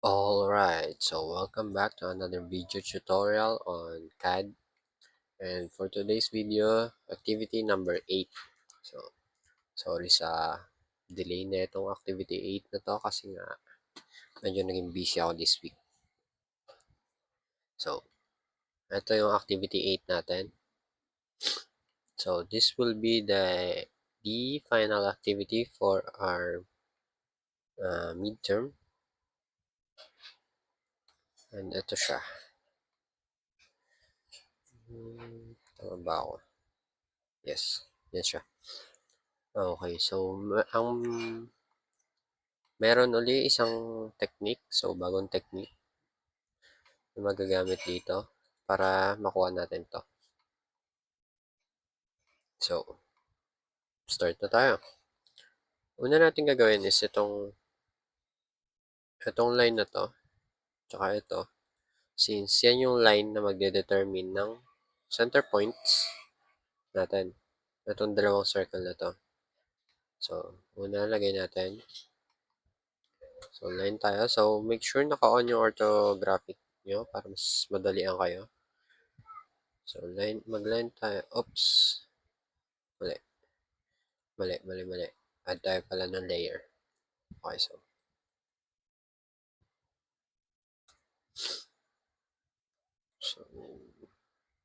Alright, so welcome back to another video tutorial on CAD, and for today's video, activity number 8. So, sorry sa delay na itong activity 8 na to kasi nga medyo naging busy ako this week. So, ito yung activity 8 natin. So, this will be the final activity for our midterm. And ito siya. Tama ba ako? Yes, yan siya. Okay, so ang meron uli isang technique, so bagong technique na magagamit dito para makuha natin to. So, start na tayo. Una natin gagawin is itong line na to, tsaka ito, since yan yung line na magde-determine ng center points natin. Itong dalawang circle na to. So, una lagay natin. So, line tayo. So, make sure naka-on yung orthographic nyo para mas madalian kayo. So, mag-line tayo. Oops. Mali. Mali. Add tayo pala ng layer. Okay, so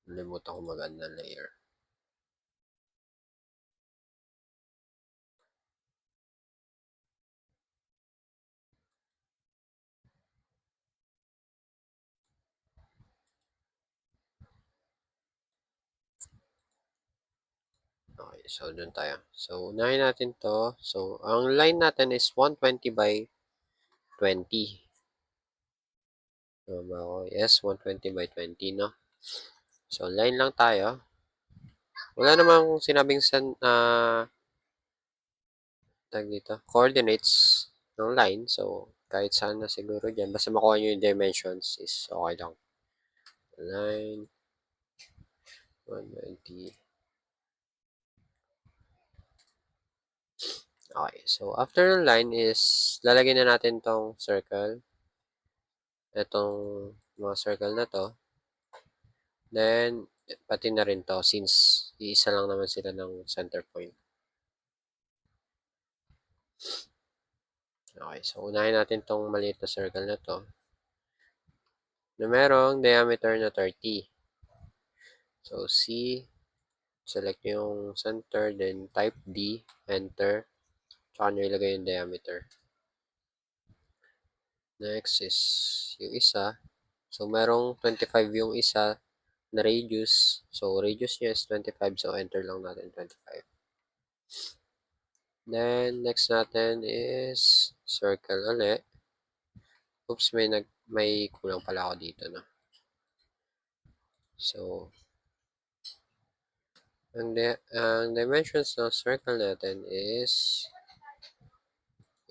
nalimutan ko mag-add ng layer. Okay, so dun tayo. So, unahin natin to. So, ang line natin is 120 by 20. Tama ako. Yes, 120 by 20, no? So, line lang tayo. Wala namang sinabing tag dito, coordinates ng line. So, kahit saan na siguro dyan. Basta makuha nyo yung dimensions is okay lang. Line 120. Okay, so after ng line is lalagyan na natin tong circle. Itong mga circle na to. Then, pati na rin to since iisa lang naman sila ng center point. Okay, so unahin natin tong maliit na circle na to na merong diameter na 30. So, C, select yung center, then type D, enter, tsaka nyo ilagay yung diameter. Next is yung isa. So, merong 25 yung isa na radius. So, radius niya is 25. So, enter lang natin 25. Then, next natin is circle ulit. Oops, may kulang pala ako dito, no? So, ang dimensions ng circle natin is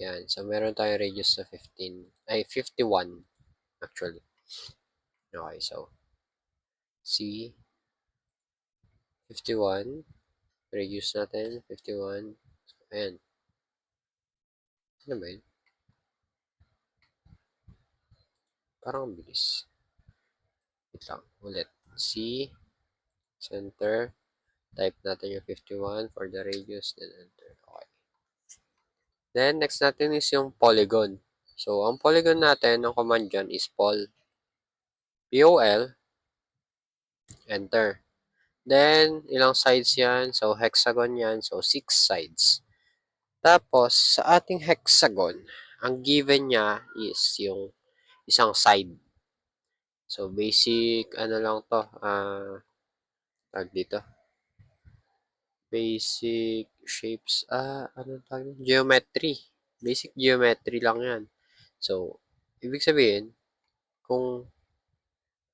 yan. So, meron tayong radius na 15. Ay, 51 actually. Okay, so C, 51. Radius natin, 51. So, ayan. Ano ba yun? Parang ang bilis. Wait lang. Ulit. C, center. Type natin yung 51 for the radius. Then enter. Okay. Then, next natin is yung polygon. So, ang polygon natin, ang command dyan is pol. P-O-L. Enter. Then, ilang sides yan? So, hexagon yan. So, 6 sides. Tapos, sa ating hexagon, ang given niya is yung isang side. So, basic, ano lang to, tag dito. Basic shapes, ano tawag? Geometry. Basic geometry lang yan. So, ibig sabihin, kung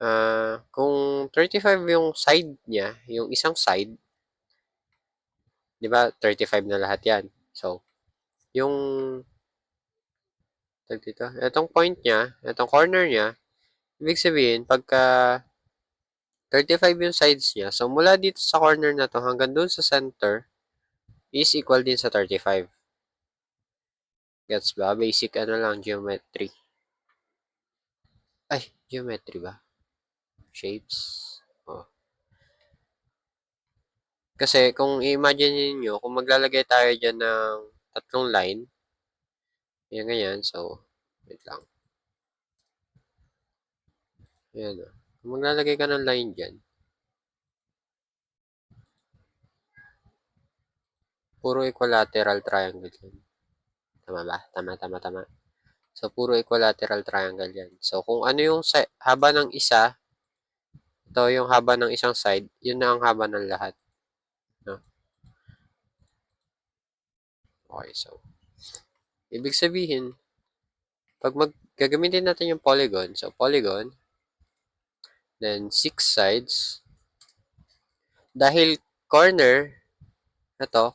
35 yung side niya, yung isang side, di ba, 35 na lahat yan. So, yung, tag dito, itong point niya, itong corner niya, ibig sabihin, pagka 35 yung sides niya, so mula dito sa corner na to hanggang dun sa center is equal din sa 35. Gets ba? Basic ano lang, geometry. Ay, geometry ba? Shapes. Oh. Kasi kung i-imagine niyo kung maglalagay tayo dyan ng tatlong line, yan ganyan, so, wait lang. Ayan o. Kung maglalagay ka ng line dyan, puro equilateral triangle yan. Tama ba? Tama. So, puro equilateral triangle yan. So, kung ano yung haba ng isa, ito yung haba ng isang side, yun na ang haba ng lahat. No? Okay, so, ibig sabihin, pag gagamitin natin yung polygon, so polygon, then 6 sides, dahil corner,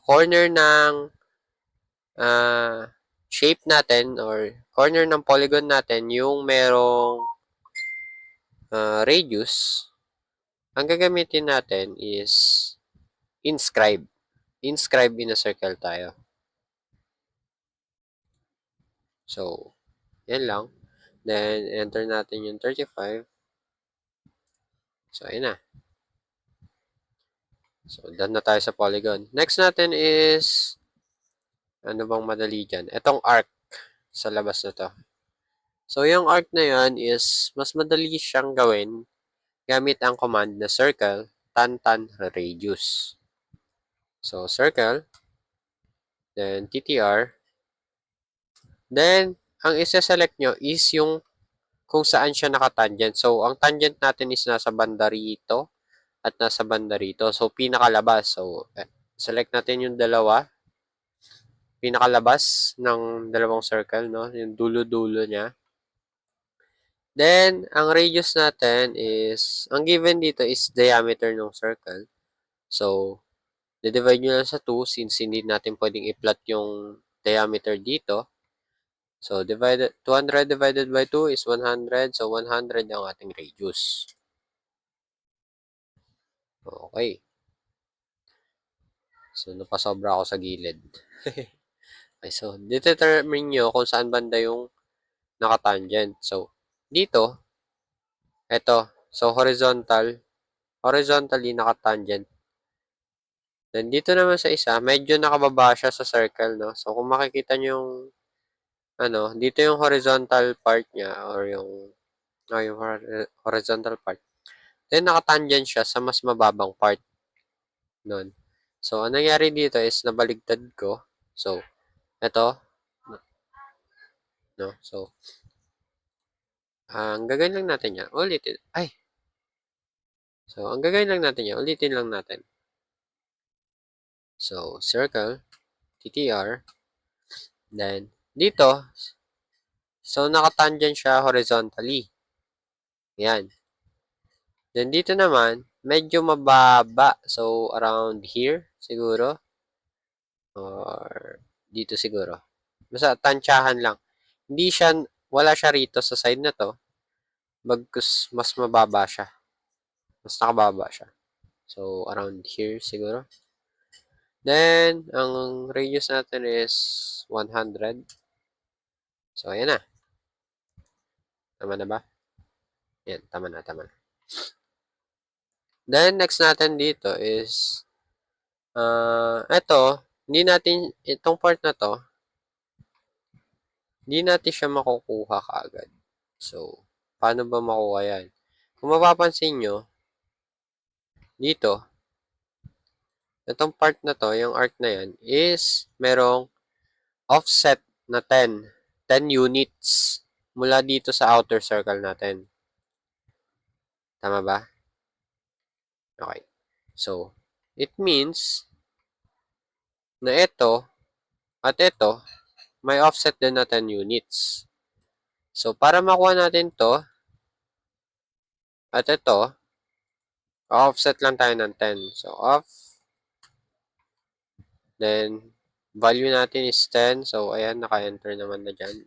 corner ng shape natin or corner ng polygon natin yung merong radius, ang gagamitin natin is inscribe. Inscribe in a circle tayo. So, yan lang. Then, enter natin yung 35. So, ayun na. So, done na tayo sa polygon. Next natin is, ano bang madali dyan? Itong arc sa labas na to. So, yung arc na yan is, mas madali siyang gawin gamit ang command na circle, tan radius. So, circle, then TTR, then, ang isa-select nyo is yung kung saan siya nakatangent. So, ang tangent natin is nasa banda rito at nasa banda rito. So, pinakalabas. So, select natin yung dalawa. Pinakalabas ng dalawang circle, no? Yung dulo-dulo niya. Then, ang radius natin is, ang given dito is diameter ng circle. So, divide nyo lang sa 2 since hindi natin pwedeng i-plot yung diameter dito. So, 200 divided by 2 is 100. So, 100 ang ating radius. Okay. So, napasobra ako sa gilid. Okay, so, determine nyo kung saan banda yung nakatangent. So, dito, eto. So, horizontally nakatangent. Then, dito naman sa isa, medyo nakababa siya sa circle, no? So, kung makikita nyo yung, dito yung horizontal part niya, or yung horizontal part. Then, nakatangent siya sa mas mababang part nun. So, ang nangyari dito is, nabaligtad ko. So, eto, no? So, ang gagawin lang natin yan, ulitin. Ay! So, ang gagawin lang natin yan, ulitin lang natin. So, circle, TTR, then, dito, so, nakatangent siya horizontally. Yan. Then, dito naman, medyo mababa. So, around here, siguro. Or, dito siguro. Basta, tansyahan lang. Hindi siya, wala siya rito sa side na to. Bagkus, mas mababa siya. Mas nakababa siya. So, around here, siguro. Then, ang radius natin is 100. So, ayan na. Tama na ba? Yan, tama na. Then, next natin dito is, itong part na to, hindi natin siya makukuha kaagad. So, paano ba makuha yan? Kung mapapansin nyo, dito, itong part na to, yung arc na yan, is merong offset na 10. 10 units mula dito sa outer circle natin. Tama ba? Okay. So, it means na ito at ito, may offset din na 10 units. So, para makuha natin to at ito, offset lang tayo ng 10. So, off. Then, value natin is 10. So, ayan, naka-enter naman na dyan.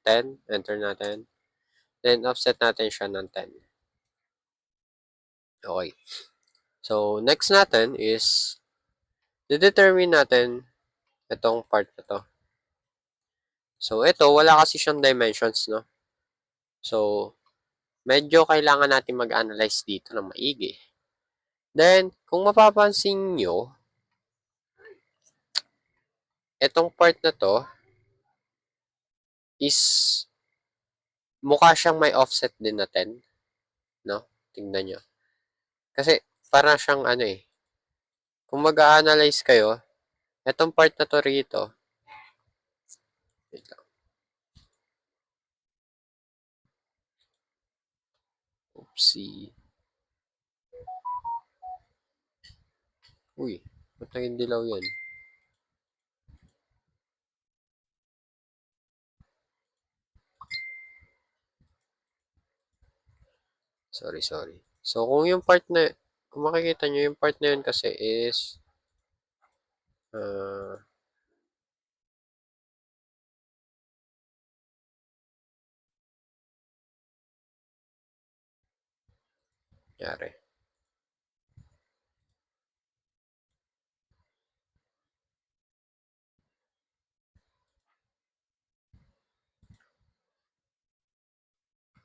10, enter natin. Then, offset natin siya ng 10. Okay. So, next natin is, determine natin itong part na to. So, ito, wala kasi siyang dimensions, no? So, medyo kailangan natin mag-analyze dito ng maigi. Then, kung mapapansin nyo, itong part na to is mukha siyang may offset din na 10. No? Tingnan nyo. Kasi, parang siyang ano eh. Kung mag-a-analyze kayo, itong part na to rito, wait lang. Oopsie. Uy, ba't naging dilaw yan? Sorry. So, kung makikita nyo, yung part na yun kasi is, uh, yari.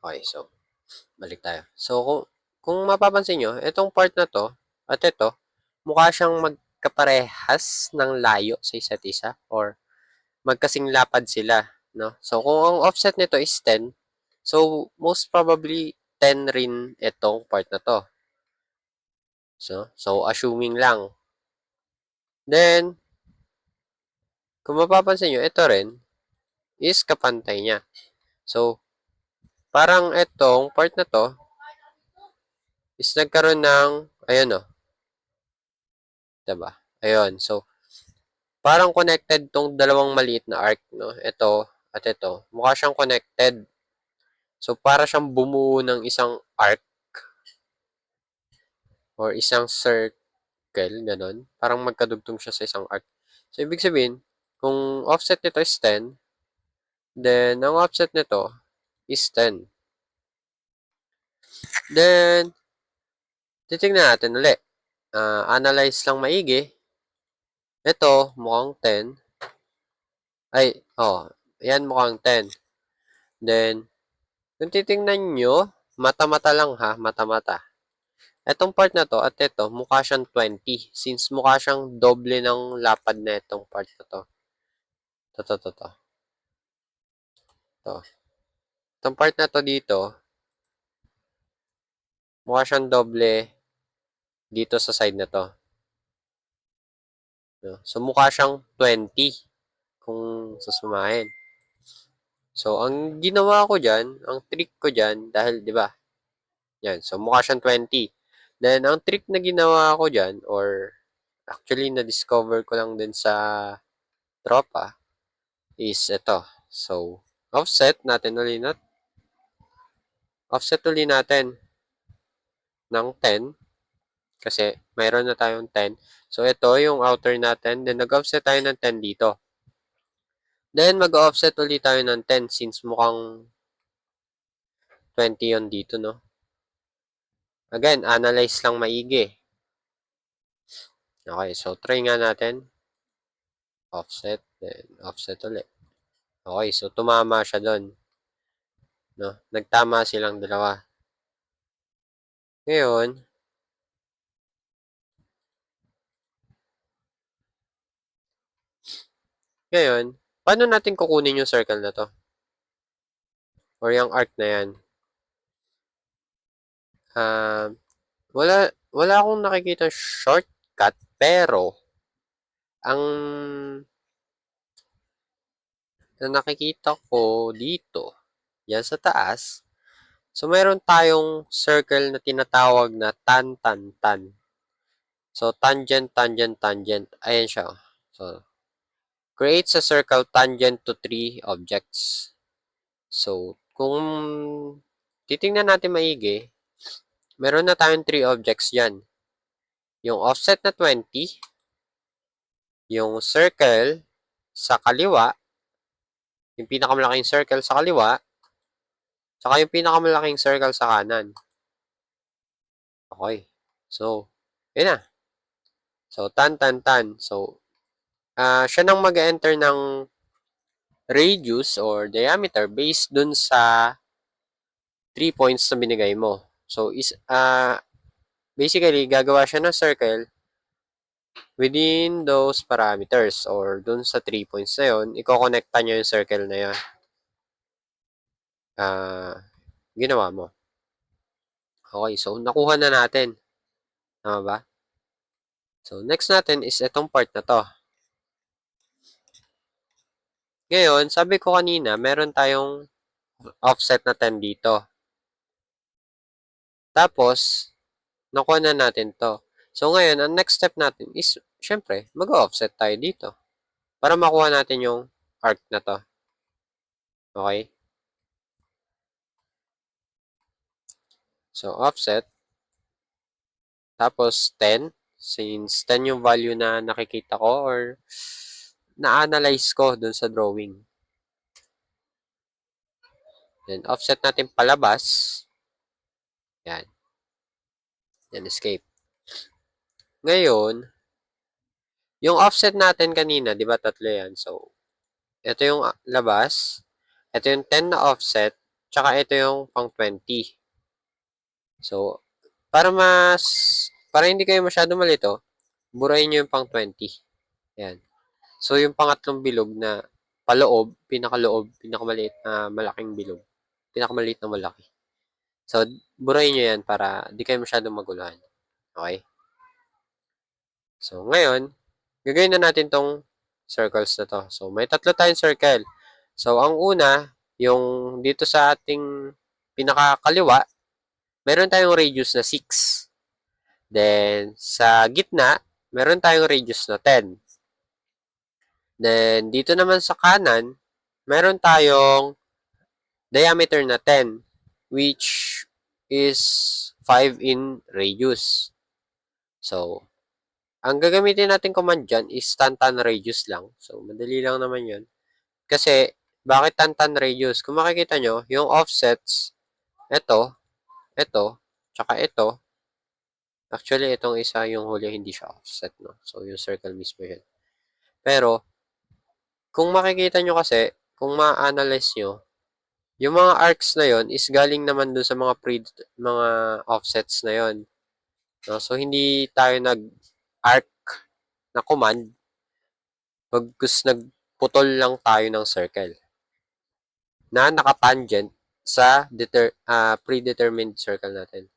Okay, so, balik tayo. So, kung mapapansin nyo, itong part na to, at ito, mukha siyang magkaparehas ng layo sa isa't isa, or magkasing lapad sila, no? So, kung ang offset nito is 10, so, most probably, 10 rin itong part na to. So assuming lang. Then, kung mapapansin nyo, ito rin is kapantay niya. So, parang itong part na to is nagkaroon ng, ayun o, diba? Ayun, so, parang connected tong dalawang maliit na arc, no? Ito at ito. Mukha siyang connected. So, para siyang bumuo ng isang arc or isang circle, ganun. Parang magkadugtong siya sa isang arc. So, ibig sabihin, kung offset nito is 10, then, ang offset nito is 10. Then, titignan natin ulit. Analyze lang maigi. Ito, mukhang 10. Ay, yan mukhang 10. Then, kung titingnan nyo, mata-mata lang ha, mata-mata. Etong part na to at ito, mukha siyang 20. Since mukha siyang doble ng lapad na itong part na to. To. Itong part na to dito, mukha siyang doble dito sa side na to. So, mukha siyang 20 kung susumahin. So, ang ginawa ko dyan, ang trick ko dyan, dahil, di ba, yan, so mukha siyang 20. Then, ang trick na ginawa ko dyan, or actually, na-discover ko lang din sa tropa, is ito. So, offset uli natin ng 10, kasi mayroon na tayong 10. So, ito yung outer natin, then nag-offset tayo ng 10 dito. Then, mag-offset ulit tayo ng 10 since mukhang 20 yon dito, no? Again, analyze lang maigi. Okay, so try nga natin. Offset, then offset ulit. Okay, so tumama siya doon. No? Nagtama silang dalawa. Ngayon, paano natin kukunin yung circle na to? Or yung arc na yan? Wala akong nakikita shortcut, pero ang nakikita ko dito, yan sa taas, so mayroon tayong circle na tinatawag na tan-tan-tan. So, tangent, tangent, tangent. Ayan siya. So, creates a circle tangent to 3 objects. So, kung titingnan natin maigi, meron na tayong 3 objects dyan. Yung offset na 20, yung circle sa kaliwa, yung pinakamalaking circle sa kaliwa, saka yung pinakamalaking circle sa kanan. Okay. So, yun na. So, tan, tan, tan. So, siya nang mag-enter ng radius or diameter based dun sa 3 points na binigay mo. So, basically, gagawa siya ng circle within those parameters or dun sa 3 points na yun, i-connecta niya yung circle na yun. Ginawa mo. Okay, so nakuha na natin. Tama ba? So, next natin is itong part na to. Ngayon, sabi ko kanina, meron tayong offset na 10 dito. Tapos, nakuha na natin to. So, ngayon, ang next step natin is, syempre, mag-offset tayo dito. Para makuha natin yung arc na to. Okay? So, offset. Tapos, 10. Since 10 yung value na nakikita ko or na-analyze ko dun sa drawing. Then, offset natin palabas. Yan. Yan, escape. Ngayon, yung offset natin kanina, di ba tatlo yan? So, ito yung labas. Ito yung 10 na offset. Tsaka ito yung pang 20. So, para hindi kayo masyado malito, burahin nyo yung pang 20. Yan. So, yung pangatlong bilog na paloob, pinakamaliit na malaking bilog. Pinakamaliit na malaki. So, burahin nyo yan para di kayo masyadong maguluhan. Okay? So, ngayon, gagawin na natin tong circles na to. So, may tatlo tayong circle. So, ang una, yung dito sa ating pinakakaliwa, meron tayong radius na 6. Then, sa gitna, meron tayong radius na 10. Then, dito naman sa kanan, meron tayong diameter na 10, which is 5 in radius. So, ang gagamitin natin command dyan is tantan radius lang. So, madali lang naman yun. Kasi, bakit tantan radius? Kung makikita nyo, yung offsets, ito, tsaka ito, actually, itong isa, yung huli, hindi siya offset, no? So, yung circle mismo yun. Pero, kung makikita nyo kasi, kung ma-analyze nyo, yung mga arcs na yon is galing naman dun sa mga offsets na yon. No? So, hindi tayo nag-arc na command, bagkus nagputol lang tayo ng circle na nakatangent sa predetermined circle natin.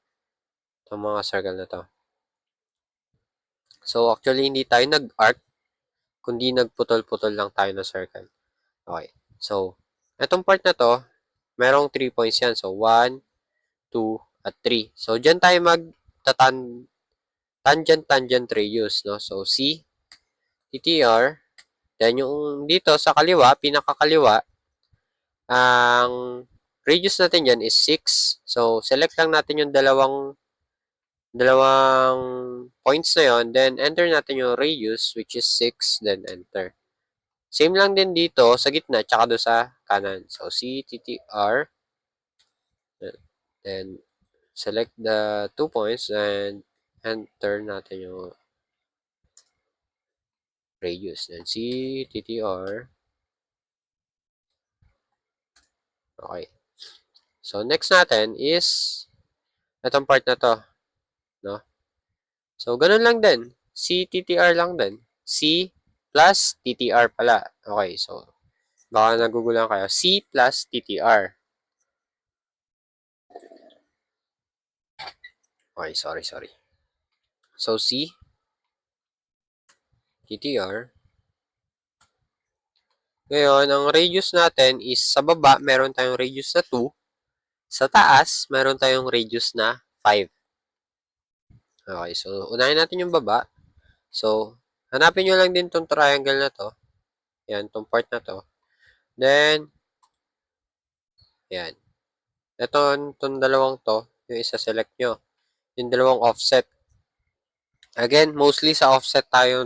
Itong mga circle na to. So, actually, hindi tayo nag-arc, kundi nagputol-putol lang tayo ng circle. Okay. So, itong part na to, merong 3 points yan. So, 1, 2, at 3. So, dyan tayo tangent radius, no? So, C, TTR, then yung dito sa kaliwa, pinakakaliwa, ang radius natin dyan is 6. So, select lang natin yung dalawang points na yon, then enter natin yung radius, which is 6, then enter. Same lang din dito sa gitna, tsaka do sa kanan. So, C, TTR, then select the 2 points, and enter natin yung radius. Then C, TTR. Okay. So, next natin is itong part na to. No? So, ganun lang din. C, TTR lang din. C plus TTR pala. Okay. So, baka nagugulan kayo. C plus TTR. Okay. Sorry. So, C, TTR. Ngayon, ang radius natin is sa baba, meron tayong radius na 2. Sa taas, meron tayong radius na 5. Okay, so unahin natin yung baba. So, hanapin nyo lang din tong triangle na to. Yan, tong part na to. Then, yan. Itong dalawang to, yung isa select nyo. Yung dalawang offset. Again, mostly sa offset tayo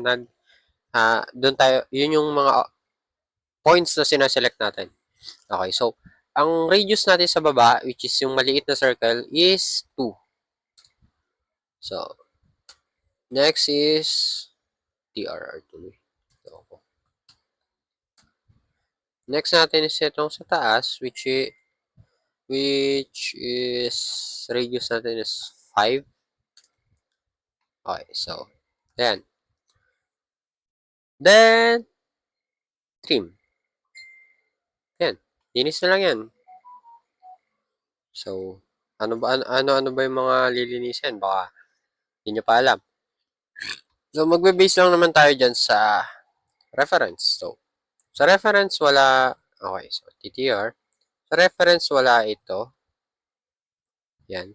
doon tayo, yun yung mga points na sinaselect natin. Okay, so, ang radius natin sa baba, which is yung maliit na circle, is 2. So, next is TRR tuloy. So, next natin is itong sa taas, which is which is radius natin is 5. Okay, so, ayan. Then, trim. Ayan. Linis na lang yan. So, ano ba yung mga lilinisin? Baka hindi nyo pa alam. So, magbe-base lang naman tayo dyan sa reference. So, sa reference, wala, okay, so, TTR. Sa reference, wala ito. Yan.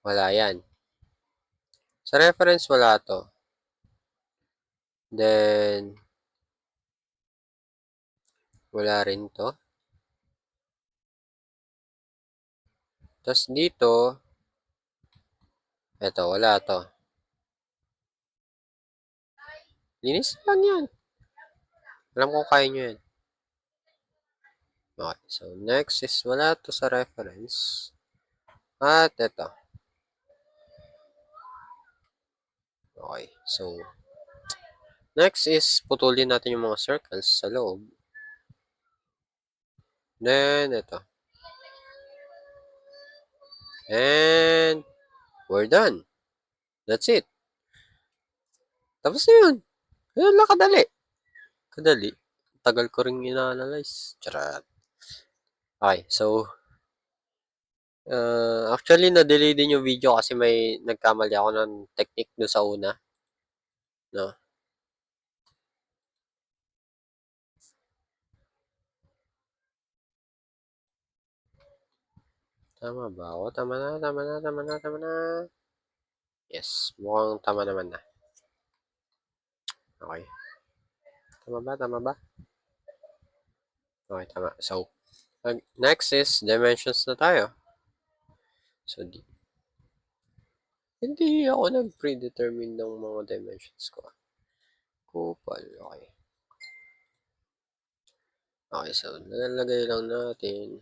Wala yan. Sa reference, wala to. Then, wala rin to. Tapos dito, eto, wala to. Linis lang yan. Alam ko kaya nyo yan. Okay, so next is wala to sa reference. At eto. Okay, so next is putulin natin yung mga circles sa loob. Then, eto. And, we're done. That's it. Tapos na yun. Ayun lang kadali. Kadali. Tagal ko rin ina-analyze. Charat. Okay, so, actually, na-delay din yung video kasi may nagkamali ako ng technique doon sa una. No? Tama ba ako? Tama na. Yes, mukhang tama naman na. Okay. Tama ba? Okay, tama. So, next is dimensions na tayo. So, hindi ako nag-predetermine ng mga dimensions ko. Kupal. Okay. Okay, so, nalalagay lang natin.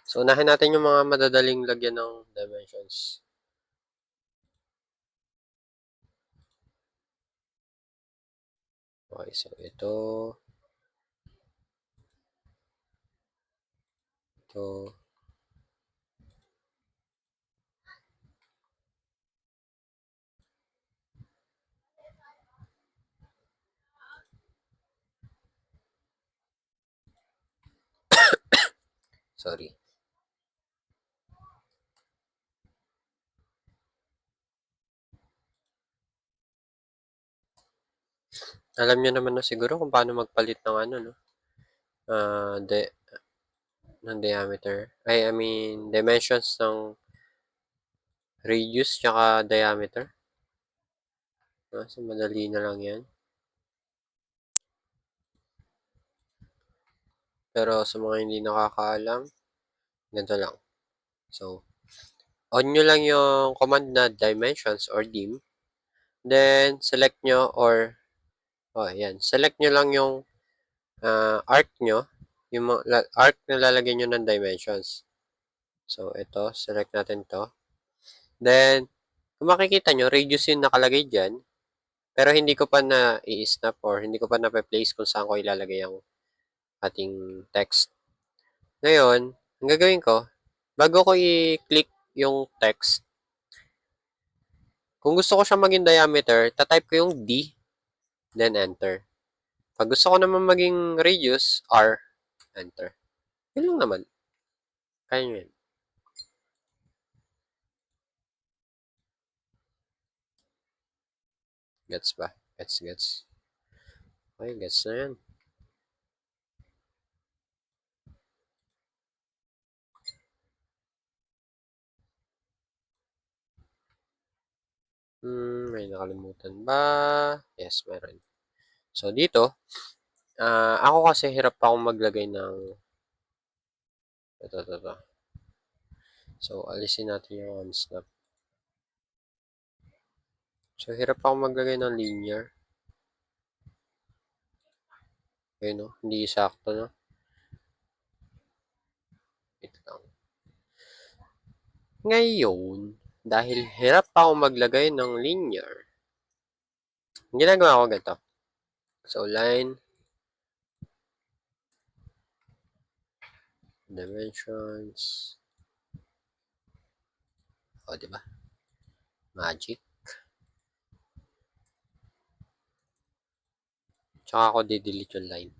So, unahin natin yung mga madadaling lagyan ng dimensions. Okay, so, ito. Sorry. Alam nyo naman na siguro kung paano magpalit ng ano, no? Ng diameter. I mean, dimensions ng radius tsaka diameter. So, madali na lang yan. Pero sa mga hindi nakakaalam, ganito lang. So, on nyo lang yung command na dimensions or dim. Then, select nyo or, yan. Select nyo lang yung arc nyo. Yung arc na lalagyan nyo ng dimensions. So, ito. Select natin to. Then, kung makikita nyo, radius yung nakalagay dyan. Pero hindi ko pa na i-snap or hindi ko pa na-place kung saan ko ilalagay ang ating text. Ngayon, ang gagawin ko, bago ko i-click yung text, kung gusto ko siya maging diameter, tatype ko yung D, then enter. Pag gusto ko naman maging radius, R, enter. Yun lang naman. Kaya nyo yan. Gets ba? Gets. Okay, gets na yan. May nakalimutan ba? Yes, meron. So, dito, ako kasi hirap pa akong maglagay ng ito. So, alisin natin yung unsnap. So, hirap ako maglagay ng linear. Ayun, no? Hindi sakto, no? Wait lang. Ngayon, dahil hirap ako maglagay ng linear, ginagawa ko ganito. So, line, dimensions, O, di ba? Magic. Tsaka ako di-delete yung line.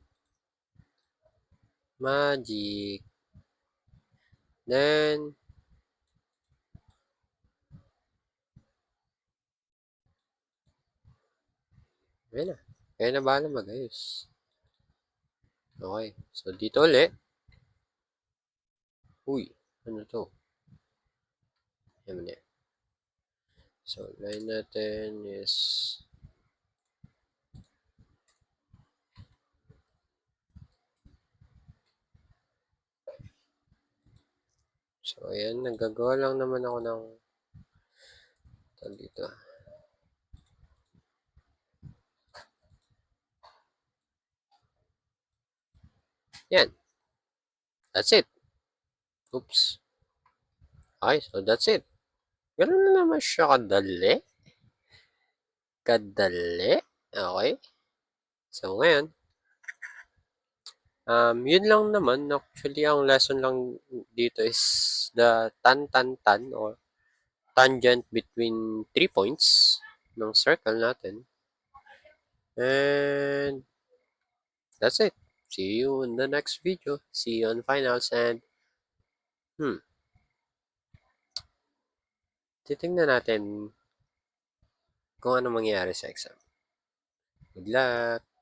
Magic. Then, ayun na. Kaya na bahala mag-ayos. Okay. So, dito ulit. Uy, ano to? Yan na. So, line natin is so, ayan. Nagagawa lang naman ako ng dito. Yan. That's it. Oops. Okay, so that's it. Ganun na naman siya kadali. Kadali. Okay. So, ngayon, yun lang naman. Actually, ang lesson lang dito is the tan-tan-tan or tangent between 3 points ng circle natin. And that's it. See you in the next video. See you on finals and titingnan natin kung ano mangyayari sa exam. Good luck!